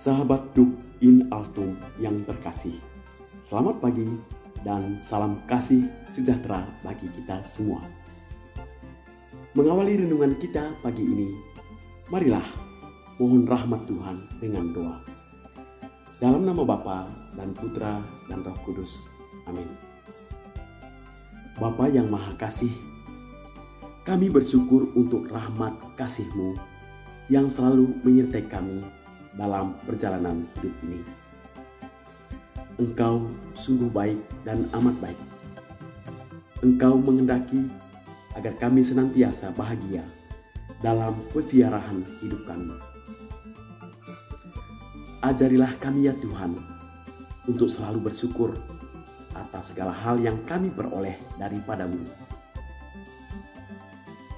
Sahabat Duk in Altum yang terkasih, selamat pagi dan salam kasih sejahtera bagi kita semua. Mengawali renungan kita pagi ini, marilah mohon rahmat Tuhan dengan doa. Dalam nama Bapa dan Putra dan Roh Kudus. Amin. Bapa yang Maha Kasih, kami bersyukur untuk rahmat kasih-Mu yang selalu menyertai kami dalam perjalanan hidup ini. Engkau sungguh baik dan amat baik. Engkau menghendaki agar kami senantiasa bahagia dalam pesiarahan hidup kami. Ajarilah kami ya Tuhan untuk selalu bersyukur atas segala hal yang kami peroleh daripada-Mu.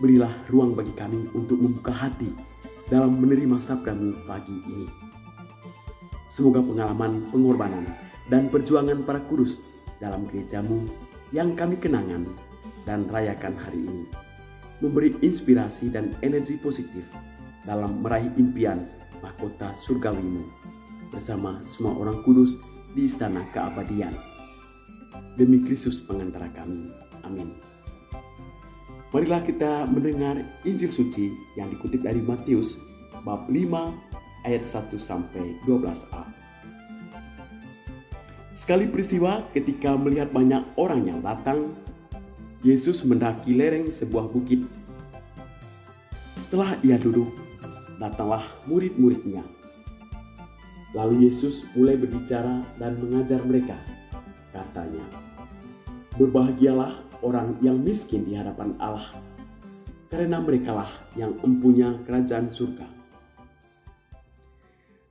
Berilah ruang bagi kami untuk membuka hati dalam menerima sabda-Mu pagi ini. Semoga pengalaman pengorbanan dan perjuangan para kudus dalam gereja-Mu yang kami kenangan dan rayakan hari ini memberi inspirasi dan energi positif dalam meraih impian mahkota surgawi-Mu bersama semua orang kudus di istana keabadian. Demi Kristus pengantara kami. Amin. Marilah kita mendengar Injil Suci yang dikutip dari Matius bab 5 ayat 1-12a. Sekali peristiwa ketika melihat banyak orang yang datang, Yesus mendaki lereng sebuah bukit. Setelah ia duduk, datanglah murid-muridnya. Lalu Yesus mulai berbicara dan mengajar mereka. Katanya, "Berbahagialah orang yang miskin di hadapan Allah, karena merekalah yang empunya kerajaan surga.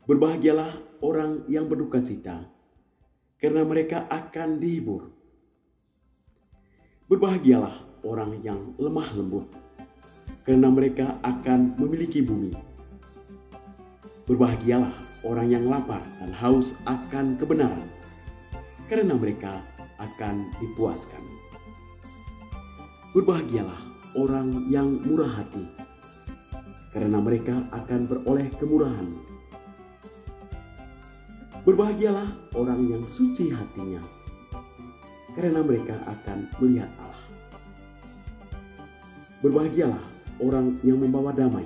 Berbahagialah orang yang berduka cita, karena mereka akan dihibur. Berbahagialah orang yang lemah lembut, karena mereka akan memiliki bumi. Berbahagialah orang yang lapar dan haus akan kebenaran, karena mereka akan dipuaskan. Berbahagialah orang yang murah hati, karena mereka akan beroleh kemurahan. Berbahagialah orang yang suci hatinya, karena mereka akan melihat Allah. Berbahagialah orang yang membawa damai,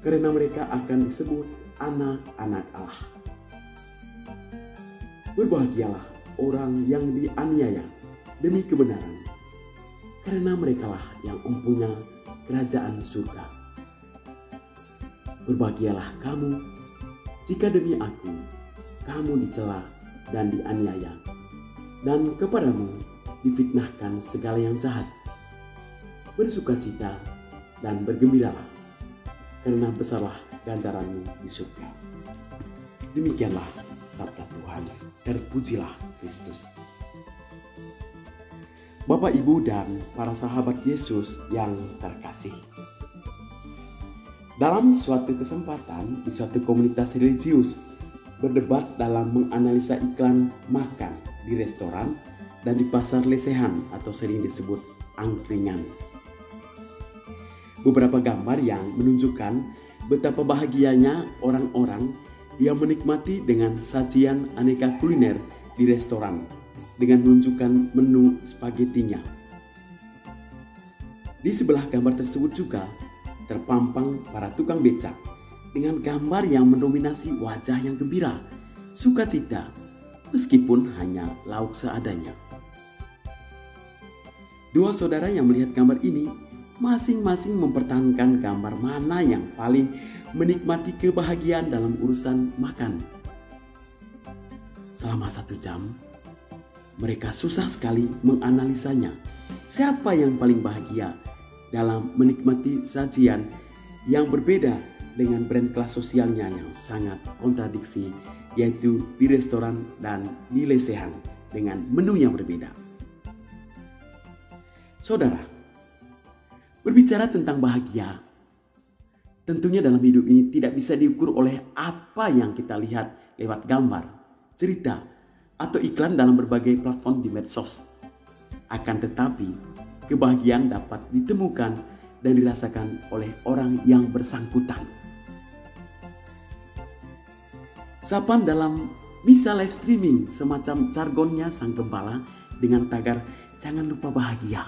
karena mereka akan disebut anak-anak Allah. Berbahagialah orang yang dianiaya demi kebenaran, karena merekalah yang empunya kerajaan surga. Berbahagialah kamu jika demi aku kamu dicela dan dianiaya, dan kepadamu difitnahkan segala yang jahat. Bersukacita dan bergembiralah, karena besarlah ganjaranmu di surga." Demikianlah sabda Tuhan. Terpujilah Kristus. Bapak, Ibu, dan para sahabat Yesus yang terkasih. Dalam suatu kesempatan di suatu komunitas religius berdebat dalam menganalisa iklan makan di restoran dan di pasar lesehan atau sering disebut angkringan. Beberapa gambar yang menunjukkan betapa bahagianya orang-orang yang menikmati dengan sajian aneka kuliner di restoran dengan menunjukkan menu spagetinya. Di sebelah gambar tersebut juga terpampang para tukang becak dengan gambar yang mendominasi wajah yang gembira, sukacita, meskipun hanya lauk seadanya. Dua saudara yang melihat gambar ini masing-masing mempertahankan gambar mana yang paling menikmati kebahagiaan dalam urusan makan. Selama 1 jam, mereka susah sekali menganalisanya. Siapa yang paling bahagia dalam menikmati sajian yang berbeda dengan brand kelas sosialnya yang sangat kontradiksi, yaitu di restoran dan di lesehan dengan menu yang berbeda. Saudara, berbicara tentang bahagia, tentunya dalam hidup ini tidak bisa diukur oleh apa yang kita lihat lewat gambar, cerita, atau iklan dalam berbagai platform di medsos. Akan tetapi, kebahagiaan dapat ditemukan dan dirasakan oleh orang yang bersangkutan. Sapaan dalam misa live streaming semacam jargonnya sang gembala dengan tagar "Jangan lupa bahagia".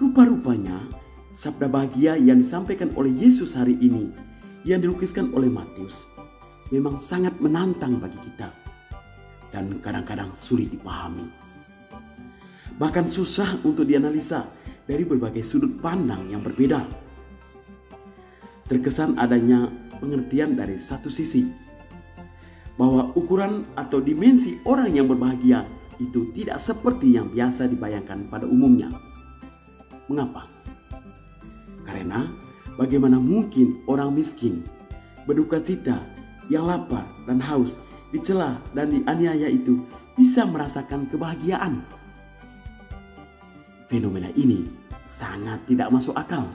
Rupa-rupanya sabda bahagia yang disampaikan oleh Yesus hari ini yang dilukiskan oleh Matius memang sangat menantang bagi kita dan kadang-kadang sulit dipahami. Bahkan susah untuk dianalisa dari berbagai sudut pandang yang berbeda. Terkesan adanya pengertian dari satu sisi bahwa ukuran atau dimensi orang yang berbahagia itu tidak seperti yang biasa dibayangkan pada umumnya. Mengapa? Karena bagaimana mungkin orang miskin, berduka cita, yang lapar dan haus, dicela dan dianiaya itu bisa merasakan kebahagiaan? Fenomena ini sangat tidak masuk akal.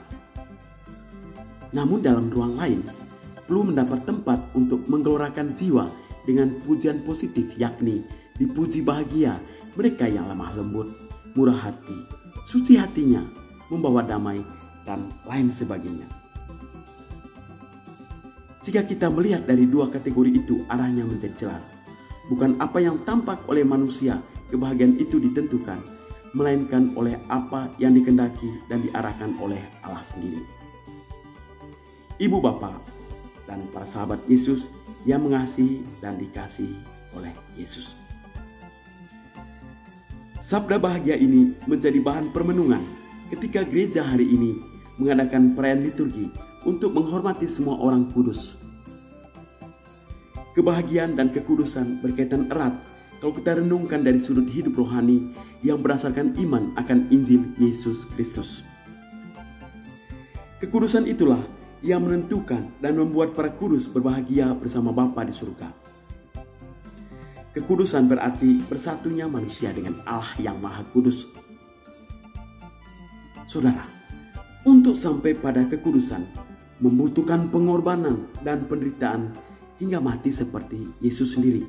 Namun dalam ruang lain, perlu mendapat tempat untuk menggelorakan jiwa dengan pujian positif, yakni dipuji bahagia mereka yang lemah lembut, murah hati, suci hatinya, membawa damai, dan lain sebagainya. Jika kita melihat dari dua kategori itu, arahnya menjadi jelas. Bukan apa yang tampak oleh manusia, kebahagiaan itu ditentukan, melainkan oleh apa yang dikehendaki dan diarahkan oleh Allah sendiri. Ibu bapa dan para sahabat Yesus yang mengasihi dan dikasihi oleh Yesus. Sabda bahagia ini menjadi bahan permenungan ketika gereja hari ini mengadakan perayaan liturgi untuk menghormati semua orang kudus. Kebahagiaan dan kekudusan berkaitan erat kalau kita renungkan dari sudut hidup rohani yang berdasarkan iman akan Injil Yesus Kristus. Kekudusan itulah yang menentukan dan membuat para kudus berbahagia bersama Bapa di surga. Kekudusan berarti bersatunya manusia dengan Allah yang Maha Kudus. Saudara, untuk sampai pada kekudusan membutuhkan pengorbanan dan penderitaan hingga mati seperti Yesus sendiri.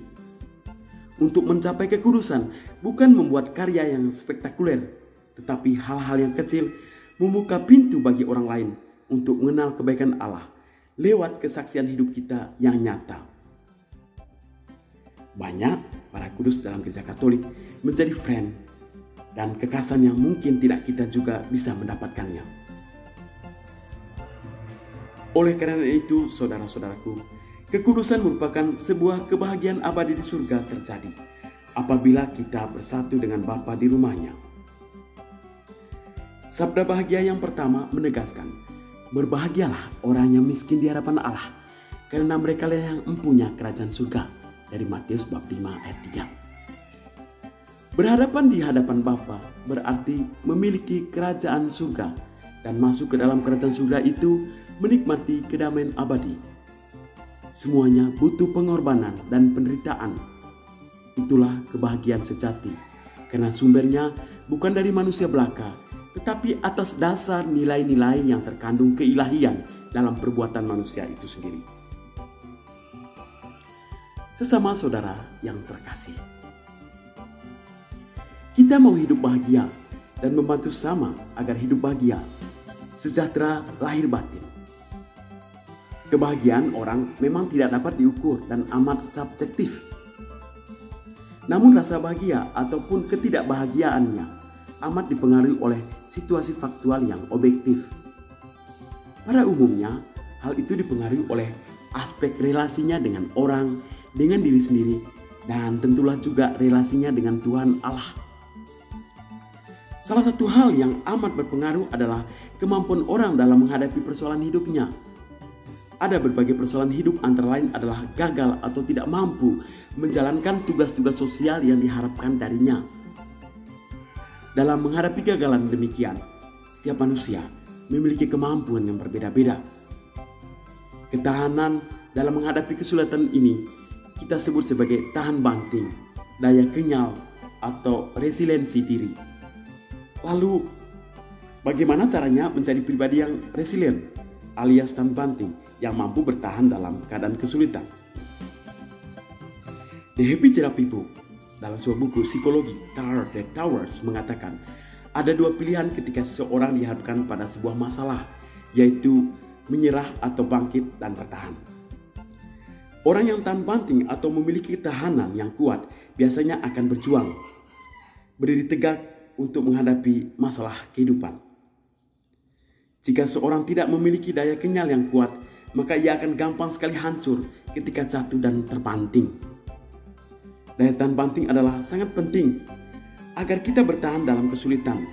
Untuk mencapai kekudusan bukan membuat karya yang spektakuler, tetapi hal-hal yang kecil membuka pintu bagi orang lain untuk mengenal kebaikan Allah lewat kesaksian hidup kita yang nyata. Banyak para kudus dalam gereja Katolik menjadi friend dan kekasan yang mungkin tidak kita juga bisa mendapatkannya. Oleh karena itu, saudara-saudaraku, kekudusan merupakan sebuah kebahagiaan abadi di surga terjadi apabila kita bersatu dengan Bapa di rumahnya. Sabda bahagia yang pertama menegaskan, berbahagialah orang yang miskin di hadapan Allah, karena mereka lah yang mempunyai kerajaan surga, dari Matius bab 5 ayat 3. Berhadapan di hadapan Bapa berarti memiliki kerajaan surga, dan masuk ke dalam kerajaan surga itu menikmati kedamaian abadi. Semuanya butuh pengorbanan dan penderitaan. Itulah kebahagiaan sejati, karena sumbernya bukan dari manusia belaka, tetapi atas dasar nilai-nilai yang terkandung keilahian dalam perbuatan manusia itu sendiri. Sesama saudara yang terkasih, kita mau hidup bahagia dan membantu sama agar hidup bahagia, sejahtera lahir batin. Kebahagiaan orang memang tidak dapat diukur dan amat subjektif. Namun rasa bahagia ataupun ketidakbahagiaannya amat dipengaruhi oleh situasi faktual yang objektif. Pada umumnya, hal itu dipengaruhi oleh aspek relasinya dengan orang, dengan diri sendiri, dan tentulah juga relasinya dengan Tuhan Allah. Salah satu hal yang amat berpengaruh adalah kemampuan orang dalam menghadapi persoalan hidupnya. Ada berbagai persoalan hidup, antara lain adalah gagal atau tidak mampu menjalankan tugas-tugas sosial yang diharapkan darinya. Dalam menghadapi kegagalan demikian, setiap manusia memiliki kemampuan yang berbeda-beda. Ketahanan dalam menghadapi kesulitan ini kita sebut sebagai tahan banting, daya kenyal, atau resiliensi diri. Lalu, bagaimana caranya menjadi pribadi yang resilient alias tahan banting yang mampu bertahan dalam keadaan kesulitan? The Happy Therapy Book dalam sebuah buku psikologi Tower the Towers mengatakan ada dua pilihan ketika seseorang dihadapkan pada sebuah masalah, yaitu menyerah atau bangkit dan bertahan. Orang yang tahan banting atau memiliki ketahanan yang kuat biasanya akan berjuang, berdiri tegak untuk menghadapi masalah kehidupan. Jika seorang tidak memiliki daya kenyal yang kuat, maka ia akan gampang sekali hancur ketika jatuh dan terbanting. Daya tahan banting adalah sangat penting agar kita bertahan dalam kesulitan.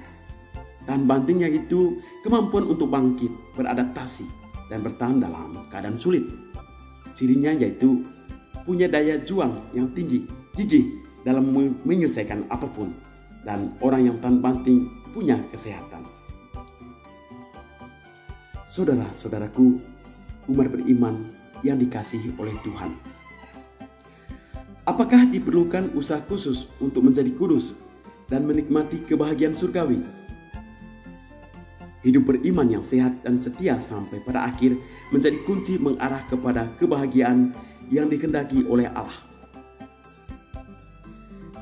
Tahan banting yaitu kemampuan untuk bangkit, beradaptasi, dan bertahan dalam keadaan sulit. Cirinya yaitu punya daya juang yang tinggi, gigih dalam menyelesaikan apapun, dan orang yang tahan banting punya kesehatan. Saudara-saudaraku, umat beriman yang dikasihi oleh Tuhan. Apakah diperlukan usaha khusus untuk menjadi kudus dan menikmati kebahagiaan surgawi? Hidup beriman yang sehat dan setia sampai pada akhir menjadi kunci mengarah kepada kebahagiaan yang dikehendaki oleh Allah.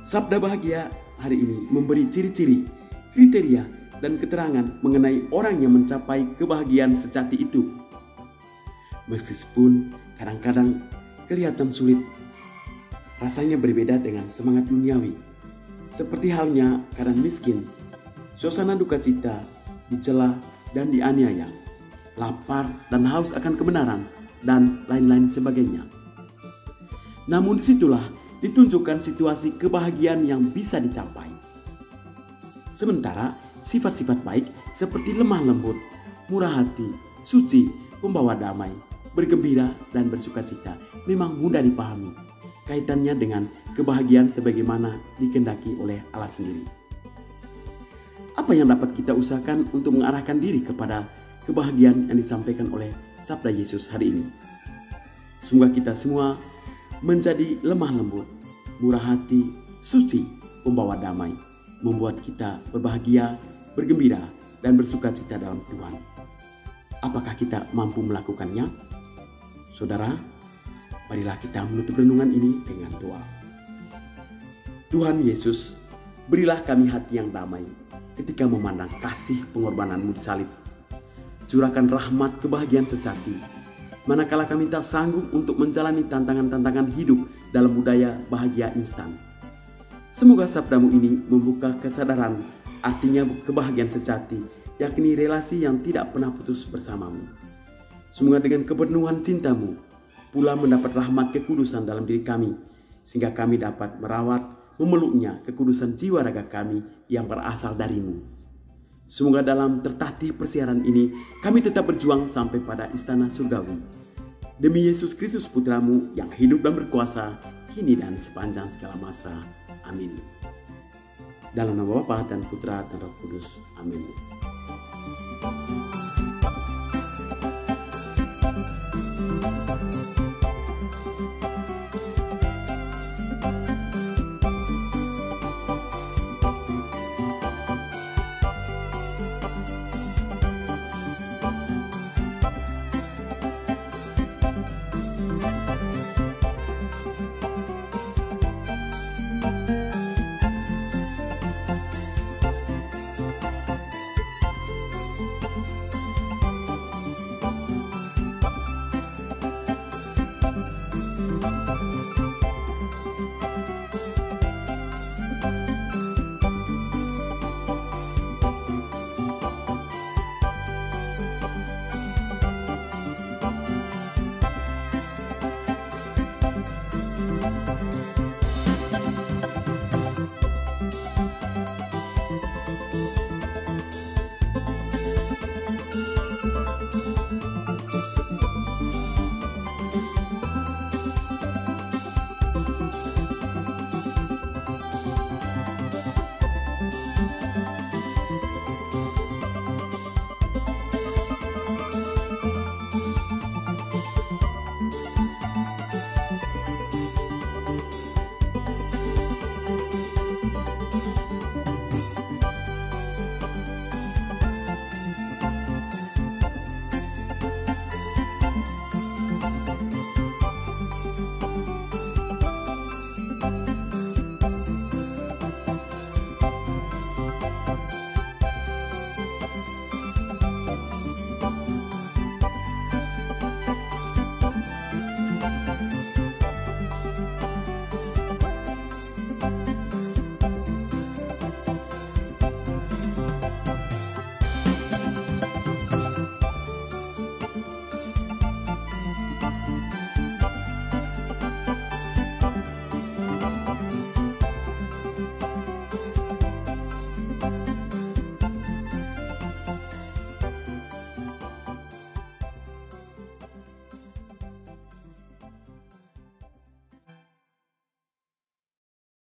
Sabda bahagia hari ini memberi ciri-ciri, kriteria, dan keterangan mengenai orang yang mencapai kebahagiaan sejati itu. Meskipun kadang-kadang kelihatan sulit, rasanya berbeda dengan semangat duniawi. Seperti halnya keadaan miskin, suasana duka cita, dicela dan dianiaya, lapar dan haus akan kebenaran, dan lain-lain sebagainya. Namun disitulah ditunjukkan situasi kebahagiaan yang bisa dicapai. Sementara sifat-sifat baik seperti lemah lembut, murah hati, suci, pembawa damai, bergembira, dan bersukacita memang mudah dipahami kaitannya dengan kebahagiaan sebagaimana dikehendaki oleh Allah sendiri. Apa yang dapat kita usahakan untuk mengarahkan diri kepada kebahagiaan yang disampaikan oleh sabda Yesus hari ini? Semoga kita semua menjadi lemah lembut, murah hati, suci, pembawa damai, membuat kita berbahagia, bergembira, dan bersukacita dalam Tuhan. Apakah kita mampu melakukannya? Saudara, marilah kita menutup renungan ini dengan doa. Tuhan Yesus, berilah kami hati yang damai ketika memandang kasih pengorbanan-Mu di salib. Curahkan rahmat kebahagiaan sejati, manakala kami tak sanggup untuk menjalani tantangan-tantangan hidup dalam budaya bahagia instan. Semoga sabda-Mu ini membuka kesadaran artinya kebahagiaan sejati, yakni relasi yang tidak pernah putus bersama-Mu. Semoga dengan kepenuhan cinta-Mu pula mendapat rahmat kekudusan dalam diri kami, sehingga kami dapat merawat, memeluknya kekudusan jiwa raga kami yang berasal dari-Mu. Semoga dalam tertatih persiaran ini kami tetap berjuang sampai pada istana surgawi. Demi Yesus Kristus Putra-Mu yang hidup dan berkuasa kini dan sepanjang segala masa. Amin. Dalam nama Bapa dan Putra dan Roh Kudus. Amin.